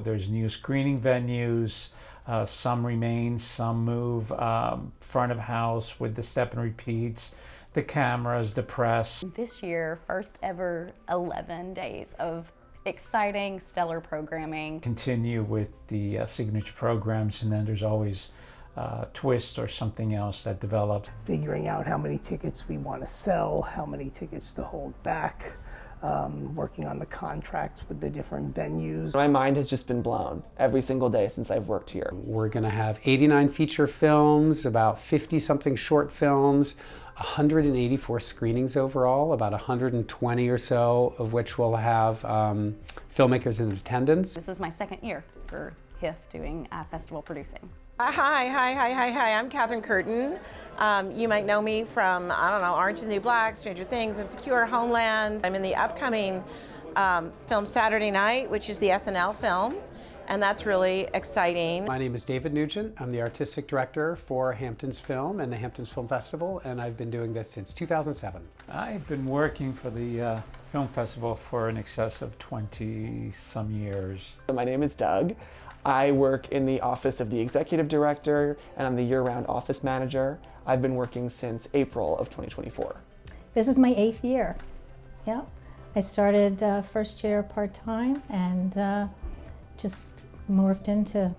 There's new screening venues. Some remain, some move. Front of house with the step and repeats, the cameras, the press. This year, first ever 11 days of exciting, stellar programming. Continue with the signature programs, and then there's always twist or something else that develops. Figuring out how many tickets we want to sell, how many tickets to hold back, working on the contracts with the different venues. My mind has just been blown every single day since I've worked here. We're going to have 89 feature films, about 50-something short films, 184 screenings overall, about 120 or so of which will have filmmakers in attendance. This is my second year for HIF doing festival producing. Hi, I'm Catherine Curtin. You might know me from, I don't know, Orange is the New Black, Stranger Things, Insecure, Homeland. I'm in the upcoming film Saturday Night, which is the SNL film, and that's really exciting. My name is David Nugent. I'm the artistic director for Hamptons Film and the Hamptons Film Festival, and I've been doing this since 2007. I've been working for the film festival for in excess of 20-some years. My name is Doug. I work in the office of the executive director, and I'm the year-round office manager. I've been working since April of 2024. This is my 8th year. Yeah, I started first year part-time and just morphed into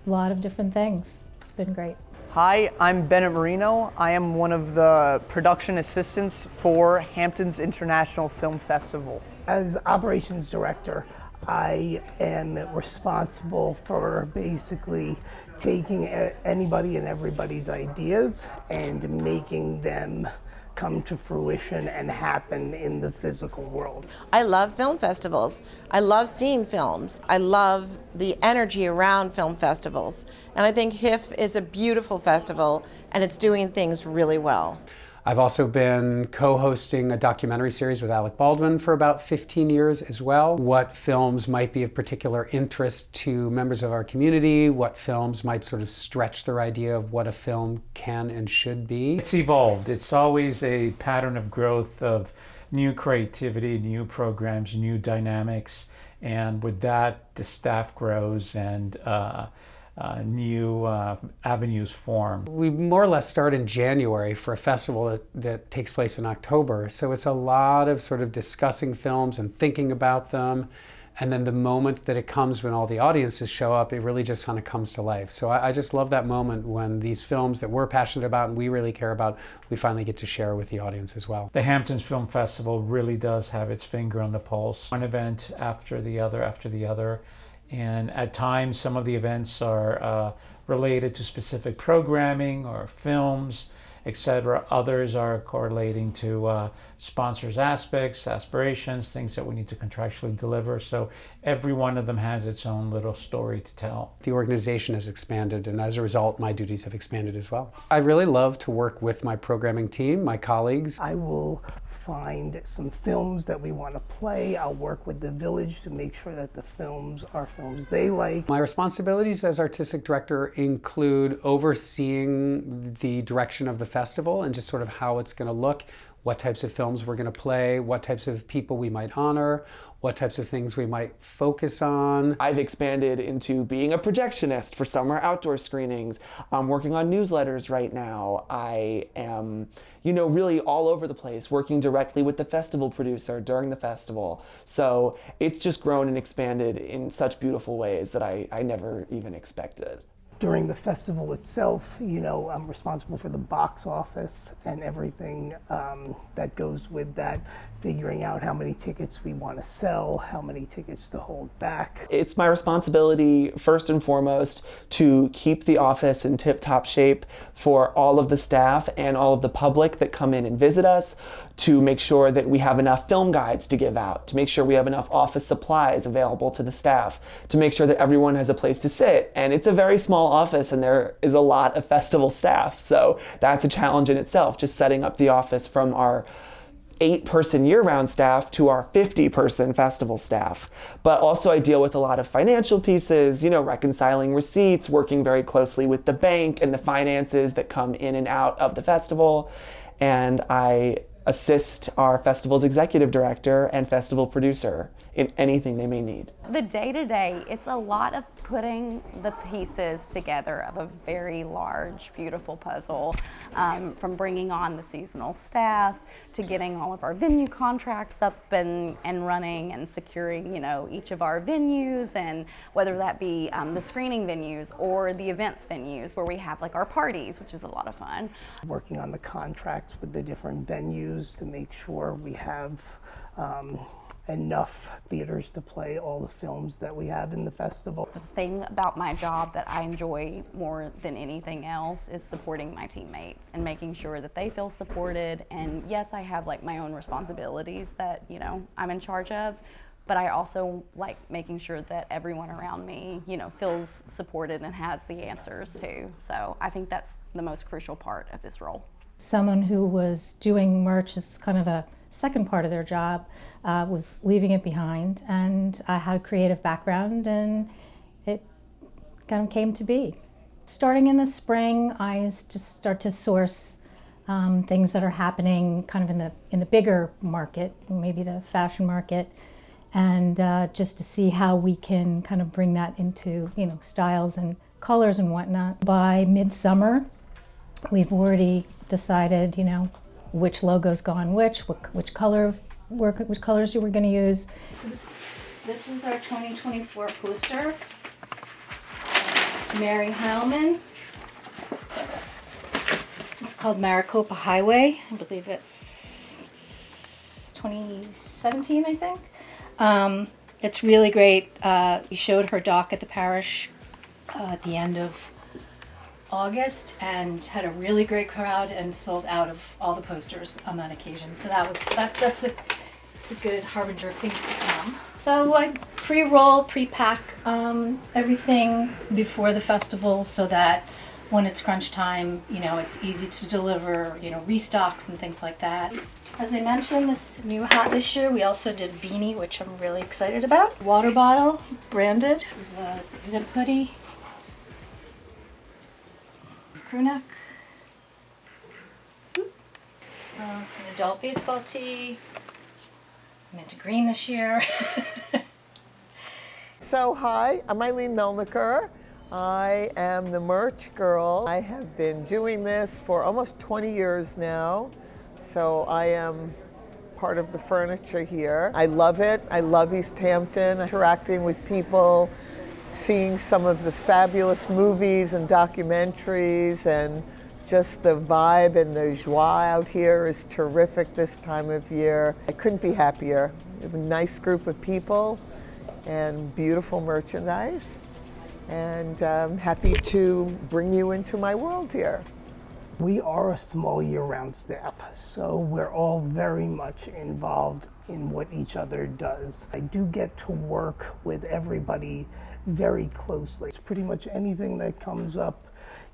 a lot of different things. It's been great. Hi, I'm Bennett Marino. I am one of the production assistants for Hamptons International Film Festival. As operations director, I am responsible for basically taking anybody and everybody's ideas and making them come to fruition and happen in the physical world. I love film festivals. I love seeing films. I love the energy around film festivals. And I think HIF is a beautiful festival, and it's doing things really well. I've also been co-hosting a documentary series with Alec Baldwin for about 15 years as well. What films might be of particular interest to members of our community, what films might sort of stretch their idea of what a film can and should be. It's evolved. It's always a pattern of growth of new creativity, new programs, new dynamics, and with that the staff grows and new avenues form. We more or less start in January for a festival that takes place in October, so it's a lot of sort of discussing films and thinking about them, and then the moment that it comes when all the audiences show up, it really just kind of comes to life. So I just love that moment when these films that we're passionate about and we really care about, we finally get to share with the audience as well. The Hamptons Film Festival really does have its finger on the pulse. One event after the other. And at times, some of the events are related to specific programming or films, etc. Others are correlating to sponsors' aspirations, things that we need to contractually deliver. So every one of them has its own little story to tell. The organization has expanded, and as a result, my duties have expanded as well. I really love to work with my programming team, my colleagues. I will find some films that we want to play. I'll work with the village to make sure that the films are films they like. My responsibilities as artistic director include overseeing the direction of the festival and just sort of how it's going to look, what types of films we're going to play, what types of people we might honor, what types of things we might focus on. I've expanded into being a projectionist for summer outdoor screenings. I'm working on newsletters right now. I am, really all over the place, working directly with the festival producer during the festival. So it's just grown and expanded in such beautiful ways that I never even expected. During the festival itself, I'm responsible for the box office and everything that goes with that, figuring out how many tickets we want to sell, how many tickets to hold back. It's my responsibility, first and foremost, to keep the office in tip-top shape for all of the staff and all of the public that come in and visit us, to make sure that we have enough film guides to give out, to make sure we have enough office supplies available to the staff, to make sure that everyone has a place to sit. And it's a very small office and there is a lot of festival staff. So that's a challenge in itself, just setting up the office from our 8-person year-round staff to our 50-person festival staff. But also I deal with a lot of financial pieces, reconciling receipts, working very closely with the bank and the finances that come in and out of the festival. And I assist our festival's executive director and festival producer in anything they may need. The day-to-day, it's a lot of putting the pieces together of a very large, beautiful puzzle, from bringing on the seasonal staff to getting all of our venue contracts up and running and securing, each of our venues, and whether that be the screening venues or the events venues where we have like our parties, which is a lot of fun. Working on the contracts with the different venues to make sure we have enough theaters to play all the films that we have in the festival. The thing about my job that I enjoy more than anything else is supporting my teammates and making sure that they feel supported. And yes, I have like my own responsibilities that, I'm in charge of, but I also like making sure that everyone around me, feels supported and has the answers too. So I think that's the most crucial part of this role. Someone who was doing merch is kind of a second part of their job, was leaving it behind, and I had a creative background and it kind of came to be. Starting in the spring, I just start to source things that are happening kind of in the bigger market, maybe the fashion market, and just to see how we can kind of bring that into styles and colors and whatnot. By midsummer, we've already decided which logos go on which colors you were going to use. This is our 2024 poster. Mary Heilman. It's called Maricopa Highway. I believe it's 2017, I think. It's really great. We showed her doc at the parish at the end of August and had a really great crowd and sold out of all the posters on that occasion. So that's a good harbinger of things to come. So I pre-roll, pre-pack everything before the festival so that when it's crunch time, it's easy to deliver, restocks and things like that. As I mentioned, this new hat this year, we also did beanie, which I'm really excited about. Water bottle, branded. This is a zip hoodie. Crew neck. It's an adult baseball tee. I'm into green this year. So hi, I'm Eileen Melniker. I am the merch girl. I have been doing this for almost 20 years now. So I am part of the furniture here. I love it. I love East Hampton, interacting with people, seeing some of the fabulous movies and documentaries, and just the vibe and the joie out here is terrific this time of year. I couldn't be happier. We have a nice group of people and beautiful merchandise, and I'm happy to bring you into my world here. We are a small year-round staff, so we're all very much involved in what each other does. I do get to work with everybody very closely. It's pretty much anything that comes up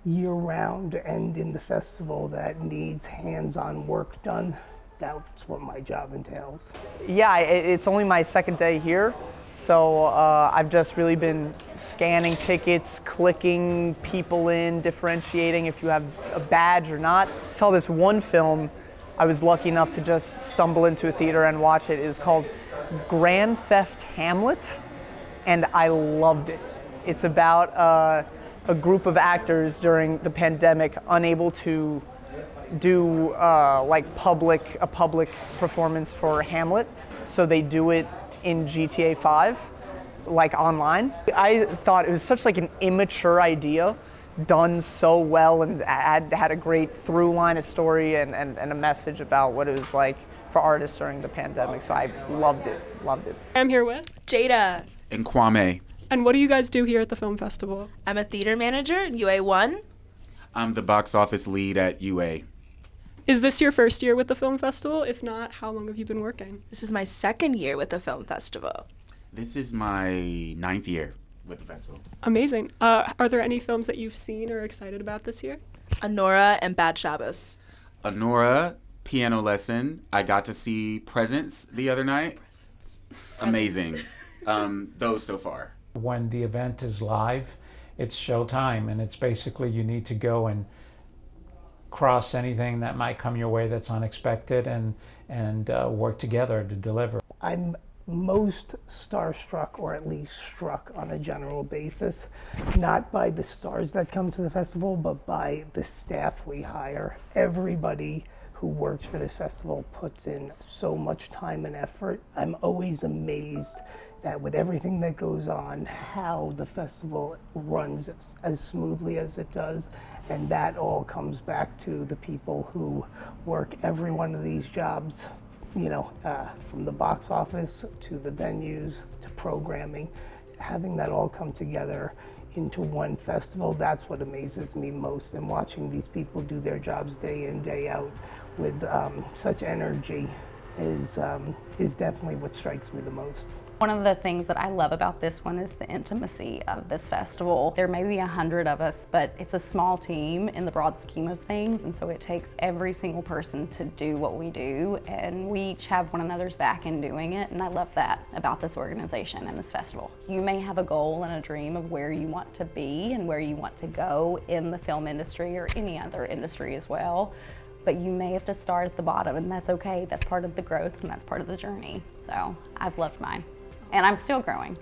year-round and in the festival that needs hands-on work done. That's what my job entails. Yeah, it's only my second day here, so I've just really been scanning tickets, clicking people in, differentiating if you have a badge or not. I saw this one film, I was lucky enough to just stumble into a theater and watch it. It was called Grand Theft Hamlet, and I loved it. It's about a group of actors during the pandemic unable to do a public performance for Hamlet, so they do it in GTA 5, like online. I thought it was such like an immature idea, done so well, and had a great through line of story and a message about what it was like for artists during the pandemic. So I loved it. I'm here with Jada and Kwame. And what do you guys do here at the film festival? I'm a theater manager in UA1. I'm the box office lead at UA. Is this your first year with the film festival? If not, how long have you been working? This is my second year with the film festival. This is my 9th year with the festival. Amazing. Are there any films that you've seen or are excited about this year? Honora and Bad Shabbos. Honora, piano lesson. I got to see Presents the other night. Amazing. Those so far. When the event is live, it's showtime, and it's basically you need to go and cross anything that might come your way that's unexpected and work together to deliver. I'm most starstruck, or at least struck on a general basis, not by the stars that come to the festival, but by the staff we hire. Everybody who works for this festival puts in so much time and effort. I'm always amazed that with everything that goes on, how the festival runs as smoothly as it does. And that all comes back to the people who work every one of these jobs, you know, from the box office to the venues to programming. Having that all come together into one festival, that's what amazes me most. And watching these people do their jobs day in, day out with such energy is definitely what strikes me the most. One of the things that I love about this one is the intimacy of this festival. There may be 100 of us, but it's a small team in the broad scheme of things, and so it takes every single person to do what we do, and we each have one another's back in doing it, and I love that about this organization and this festival. You may have a goal and a dream of where you want to be and where you want to go in the film industry or any other industry as well, but you may have to start at the bottom, and that's okay. That's part of the growth, and that's part of the journey. So I've loved mine. And I'm still growing.